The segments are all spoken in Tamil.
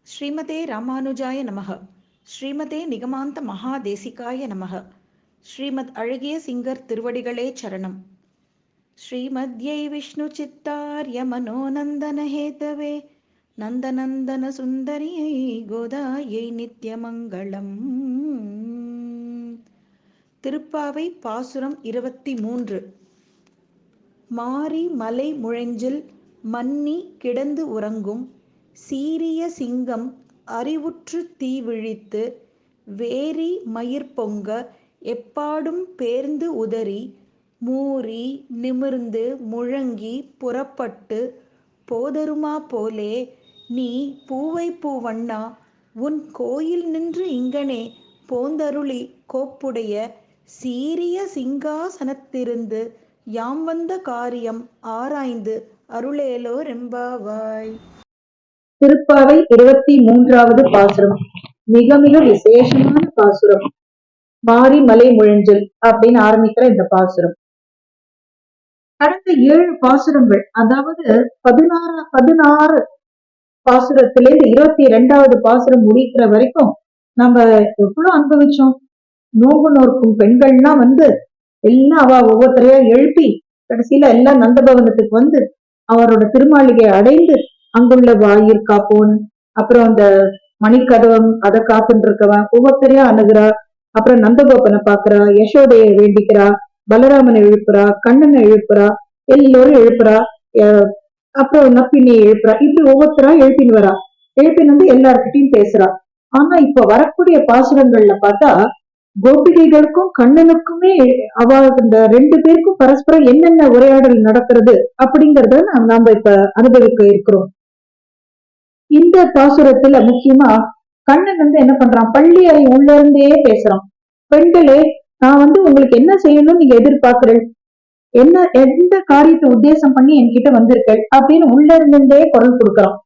ஸ்ரீமதே ராமானுஜாய நமக. ஸ்ரீமதே நிகமாந்த மகாதேசிகாய நமக. ஸ்ரீமத் அழகிய சிங்கர் திருவடிகளே சரணம். ஸ்ரீமத்யை விஷ்ணு சித்தார்ய மனோநந்தன ஹேதவே நந்தநந்தன சுந்தரியை கோதாயை நித்யமங்களம். திருப்பாவை பாசுரம் 23. மாரி மலை முழஞ்சில் மன்னி கிடந்து உறங்கும் சீரிய சிங்கம் அறிவுற்று தீவிழித்து வேரி மயிர் பொங்க எப்பாடும் பேர்ந்து உதறி மூரி நிமிர்ந்து முழங்கி புறப்பட்டு போதருமா போலே நீ பூவை பூவண்ணா உன் கோயில் நின்று இங்கனே போந்தருளி கோப்புடைய சீரிய சிங்காசனத்திருந்து யாம் வந்த காரியம் ஆராய்ந்து அருளேலோ ரெம்பாவாய். திருப்பாவை 23வது பாசுரம். மிக மிக விசேஷமான பாசுரம். மாரி மலை முழஞ்சல் அப்படின்னு ஆரம்பிக்கிற இந்த பாசுரம் கடந்த 7 பாசுரங்கள், அதாவது 16 பாசுரத்திலிருந்து 22வது பாசுரம் முடிக்கிற வரைக்கும் நம்ம எவ்வளவு அனுபவிச்சோம். நோம்பு நோக்கும் பெண்கள்லாம் எல்லாம் அவ ஒவ்வொருத்தரையா எழுப்பி கடைசியில எல்லாம் நந்தபவனத்துக்கு அவரோட திருமாளிகை அடைந்து அங்குள்ள வாயிற் காப்போன், அப்புறம் அந்த மணிக்கதவம் அதை காத்துட்டு இருக்கவன் ஒவ்வொருத்தரையா அணுகிறா. அப்புறம் நந்தகோபனை பாக்குறா, யசோதைய வேண்டிக்கிறா, பலராமனை எழுப்புறா, கண்ணனை எழுப்புறா, எல்லோரும் எழுப்புறா. அப்புறம் நப்பினியை எழுப்புறா. இப்படி ஒவ்வொருத்தரா எழுப்பின்னு வரா. எழுப்பின்னு எல்லார்கிட்டையும் பேசுறா. ஆனா இப்ப வரக்கூடிய பாசுரங்கள்ல பார்த்தா கோபிகைகளுக்கும் கண்ணனுக்குமே அவ இந்த 2 பேருக்கும் பரஸ்பரம் என்னென்ன உரையாடல் நடக்கிறது அப்படிங்கறத நாம இப்ப அனுபவிக்க இருக்கிறோம். இந்த பாசுரத்துல முக்கியமா கண்ணன் என்ன பண்றான், பள்ளி அறை உள்ள இருந்தே பேசுறான். பெண்களே, நான் உங்களுக்கு என்ன செய்யணும்னு நீங்க எதிர்பார்க்கிறேன், என்ன எந்த காரியத்தை உத்தேசம் பண்ணி என்கிட்ட வந்திருக்கள் அப்படின்னு உள்ள இருந்தே குரல் கொடுக்கறான்.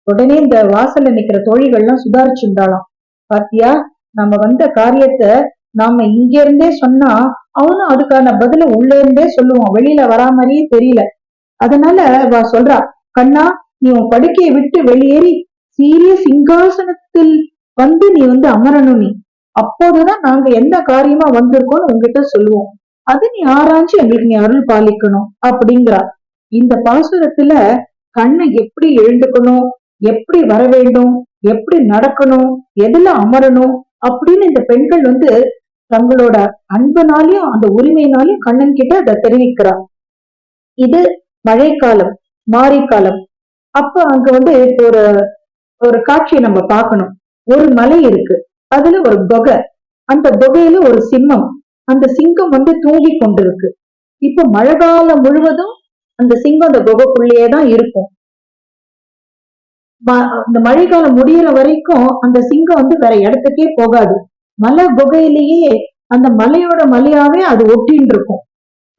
உடனே இந்த வாசல்ல நிக்கிற தோழிகள்லாம் சுதாரிச்சுண்டாலாம். பாத்தியா, நம்ம வந்த காரியத்தை நாம இங்க இருந்தே சொன்னா அவனும் அதுக்கான பதில உள்ள இருந்தே சொல்லுவான், வெளியில வரா மாதிரியே தெரியல. அதனால அவ சொல்றா, கண்ணா, நீ உன் படுக்கையை விட்டு வெளியேறி சீரிய சிங்காசனத்தில் நீ அமரணும். நீ அப்போதுதான் நாங்க எந்த காரியமா வந்திருக்கோம்னு உங்ககிட்ட சொல்லுவோம். அது நீ ஆராய்ச்சி எங்களுக்கு நீ அருள் பாலிக்கணும் அப்படிங்கிறா. இந்த பாசுரத்துல கண்ணை எப்படி எழுந்துக்கணும், எப்படி வர வேண்டும், எப்படி நடக்கணும், எதுல அமரணும் அப்படின்னு இந்த பெண்கள் தங்களோட அன்பனாலையும் அந்த உரிமையினாலையும் கண்ணன் கிட்ட அதை தெரிவிக்கிறா. இது மழைக்காலம், மாரிக்காலம். அப்ப அங்க ஒரு ஒரு காட்சியை நம்ம பார்க்கணும். ஒரு மலை இருக்கு, அதுல ஒரு தொகை, அந்த தொகையில ஒரு சிம்மம், அந்த சிங்கம் தூங்கி கொண்டிருக்கு. இப்ப மழை காலம் முழுவதும் அந்த சிங்கம் அந்த குகைக்குள்ளேயேதான் இருக்கும். இந்த மழை காலம் முடியற வரைக்கும் அந்த சிங்கம் வேற இடத்துக்கே போகாது. மலை குகையிலேயே அந்த மலையோட மலையாவே அது ஒட்டின்னு இருக்கும்.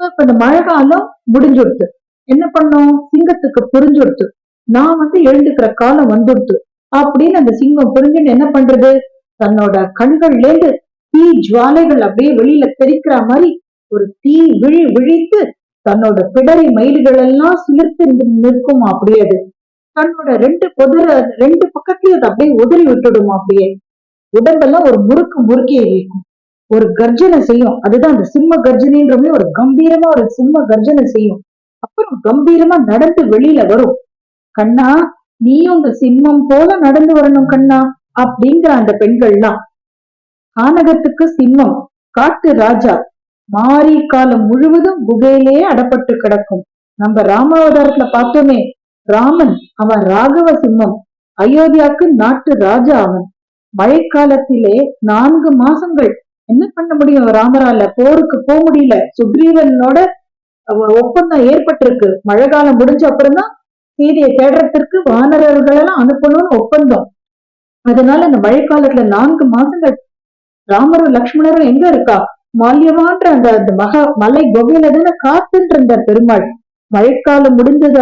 இப்ப இந்த மழை காலம் முடிஞ்சுடுத்து. என்ன பண்ணும், சிங்கத்துக்கு புரிஞ்சுடுத்து, நான் எழுந்துக்கிற காலம் வந்துடுத்து அப்படின்னு. அந்த சிங்கம் புரிஞ்சுன்னு என்ன பண்றது, தன்னோட கண்கள்ல இருந்து தீ ஜுவாலைகள் அப்படியே வெளியில தெரிக்கிற மாதிரி ஒரு தீ விழித்து தன்னோட பிடரி மயில்கள் எல்லாம் சிலிர்த்து நிற்கும். அப்படியே அது தன்னோட 2 பக்கத்தையும் அது அப்படியே உதறி விட்டுடும். அப்படியே உடம்பெல்லாம் ஒரு முறுக்கியை வைக்கும், ஒரு கர்ஜனை செய்யும். அதுதான் அந்த சிம்ம கர்ஜனைன்றமே, ஒரு கம்பீரமா ஒரு சிம்ம கர்ஜனை செய்யும். அப்புறம் கம்பீரமா நடந்து வெளியில வரும். கண்ணா, நீயும் இந்த சிம்மம் போல நடந்து வரணும் கண்ணா அப்படிங்கிற அந்த பெண்கள்லாம். கானகத்துக்கு சிம்மம், காட்டு ராஜா, மாரி காலம் முழுவதும் குகையிலேயே அடப்பட்டு கிடக்கும். நம்ம ராமாவதாரத்துல பார்த்தோமே, ராமன் அவன் ராகவ சிம்மம், அயோத்தியாவுக்கு நாட்டு ராஜா அவன். மழைக்காலத்திலே 4 மாசங்கள் என்ன பண்ண முடியும் ராமரால, போருக்கு போக முடியல. சுக்ரீவனோட ஒப்பந்தம் ஏற்பட்டிருக்கு. மழை காலம் முடிஞ்ச அப்புறம் தான் சீதையை தேடுறதுக்கு வானரர்கள் எல்லாம் அனுப்பணும்னு ஒப்பந்தம். அதனால அந்த மழைக்காலத்துல 4 மாசங்கள் ராமரும் லக்ஷ்மணரும் எங்க இருக்கா, மால்யமான்ற அந்த மலை குகையில தானே காத்துட்டு இருந்தார் பெருமாள். மழைக்காலம் முடிஞ்சத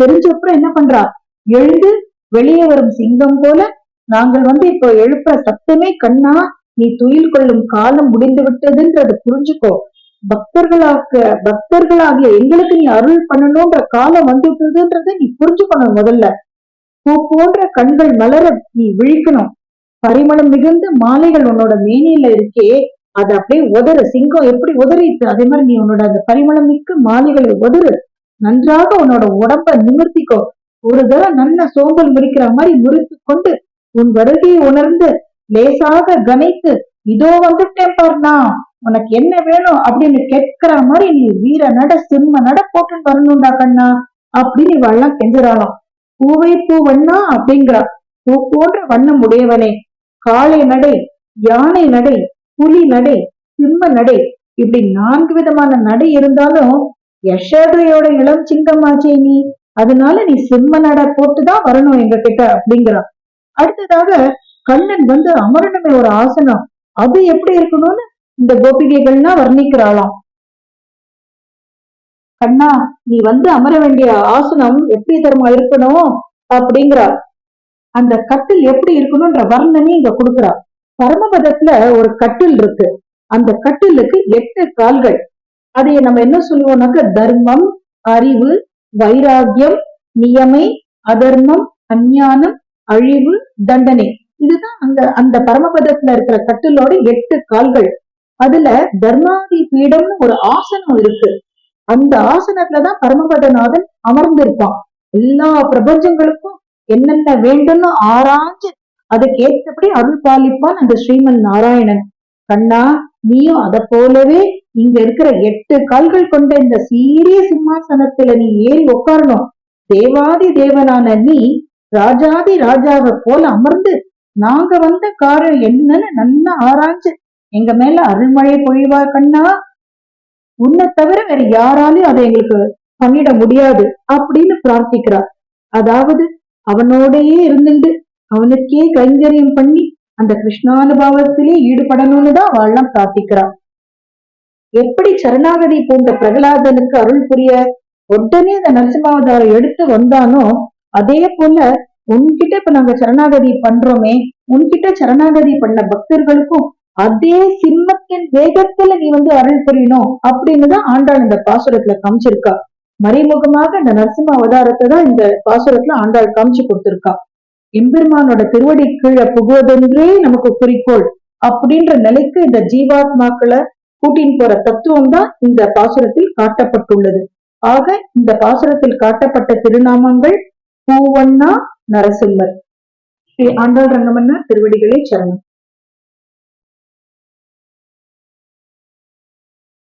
தெரிஞ்ச அப்புறம் என்ன பண்றா, எழுந்து வெளியே வரும் சிங்கம் போல, நாங்கள் இப்போ எழுப்புற சத்தமே கண்ணா, நீ துயில் கொள்ளும் காலம் முடிந்து விட்டதுன்றத புரிஞ்சுக்கோ. பக்தர்களாகிய எங்களுக்கு நீ அருள் பண்ணணும்ன்ற காலம் வந்துட்டுன்றதை நீ புரிஞ்சுக்கணும் முதல்ல. பூ போன்ற கண்கள் மலர நீ விழிக்கணும். பரிமளம் மிகுந்த மாலைகள் உன்னோட மேனியில இருக்கே, அது அப்படியே உதறு. சிங்கம் எப்படி உதறிட்டு அதே மாதிரி நீ உன்னோட அந்த பரிமளம் மிக்க மாலைகளை உதறு. நன்றாக உன்னோட உடம்ப நிமிர்த்திக்கோ. ஒரு தடவை நல்ல சோம்பல் முறிக்கிற மாதிரி முறித்து கொண்டு உன் வருகையை உணர்ந்து லேசாக கனைத்து, இதோ வந்துட்டேன் பாருனா, உனக்கு என்ன வேணும் அப்படின்னு கேட்கிற மாதிரி நீ வீர நட சிம்ம நட போட்டு வரணும்டா கண்ணா அப்படின்னு இவெல்லாம் கெஞ்சறாளாம். பூவை பூ வண்ணா அப்படிங்கிறா. பூ போன்ற வண்ணம் உடையவனே, காளை நடை, யானை நடை, புலி நடை, சிம்ம நடை, இப்படி 4 விதமான நடை இருந்தாலும் யசோதையோட இளம் சிங்கமாச்சே நீ, அதனால நீ சிம்ம நடை போட்டுதான் வரணும் எங்க கிட்ட அப்படிங்கிறா. அடுத்ததாக கண்ணன் வந்து அமரணுமே ஒரு ஆசனம், அது எப்படி இருக்கணும்னு இந்த கோபிகைகள்னா வர்ணிக்கிறாளாம். கண்ணா, நீ வந்து அமர வேண்டிய ஆசனம் எப்படி தருமா இருக்கணும் அப்படிங்கிறா. அந்த கட்டில் எப்படி இருக்கணும்ன்ற வர்ணனை இங்க கொடுக்குறா. பரமபதத்துல ஒரு கட்டில் இருக்கு. அந்த கட்டிலுக்கு 8 கால்கள். அதை நம்ம என்ன சொல்லுவோம்னாக்க தர்மம், அறிவு, வைராகியம், நியமை, அதர்மம், அஞ்ஞானம், அழிவு, தண்டனை. இதுதான் அந்த அந்த பரமபதத்துல இருக்கிற கட்டிலோட 8 கால்கள். அதுல தர்மாதி பீடம்னு ஒரு ஆசனம் இருக்கு. அந்த ஆசனத்துலதான் பரமபதநாதன் அமர்ந்திருப்பான். எல்லா பிரபஞ்சங்களுக்கும் என்னென்ன வேண்டும்னு ஆராய்ஞ்சு அதுக்கு ஏற்றபடி அருள் பாலிப்பான் அந்த ஸ்ரீமன் நாராயணன். கண்ணா, நீயும் அத போலவே இங்க இருக்கிற 8 கால்கள் கொண்ட இந்த சீரிய சிம்மாசனத்துல நீ ஏறி உட்காரணும். தேவாதி தேவனான நீ ராஜாதி ராஜாவை போல அமர்ந்து நாங்க வந்த காரணம் என்னன்னு நல்லா ஆராய்ஞ்சு எங்க மேல அருள்மழை பொழிவா கண்ணா. உன்னை தவிர வேற யாராலையும் அதை எங்களுக்கு பண்ணிட முடியாது அப்படின்னு பிரார்த்திக்கிறார். அதாவது அவனோடையே இருந்துட்டு அவனுக்கே கைங்கரியம் பண்ணி அந்த கிருஷ்ணானுபாவத்திலே ஈடுபடணும்னு தான் அவள்லாம் பிரார்த்திக்கிறான். எப்படி சரணாகதி போன்ற பிரகலாதனுக்கு அருள் புரிய உடனே அந்த நரசிம்மாவதாரம் எடுத்து வந்தானோ, அதே போல உன்கிட்ட இப்ப நாங்க சரணாகதி பண்றோமே, உன்கிட்ட சரணாகதி பண்ண பக்தர்களுக்கும் அதே சிம்மத்தின் வேகத்துல நீ வந்து அருள் புரியணும் அப்படின்னுதான் ஆண்டாள் இந்த பாசுரத்துல காமிச்சிருக்கா. மறைமுகமாக இந்த நரசிம்ம அவதாரத்தை தான் இந்த பாசுரத்துல ஆண்டாள் காமிச்சு கொடுத்திருக்கா. எம்பெருமானோட திருவடி கீழே புகுவதென்றே நமக்கு குறிக்கோள் அப்படின்ற நிலைக்கு இந்த ஜீவாத்மாக்களை கூட்டின் போற தத்துவம் தான் இந்த பாசுரத்தில் காட்டப்பட்டுள்ளது. ஆக இந்த பாசுரத்தில் காட்டப்பட்ட திருநாமங்கள் பூவண்ணா, நரசிம்மர். ஸ்ரீ ஆண்டாள் ரங்கமன்னா திருவடிகளே சரணம்.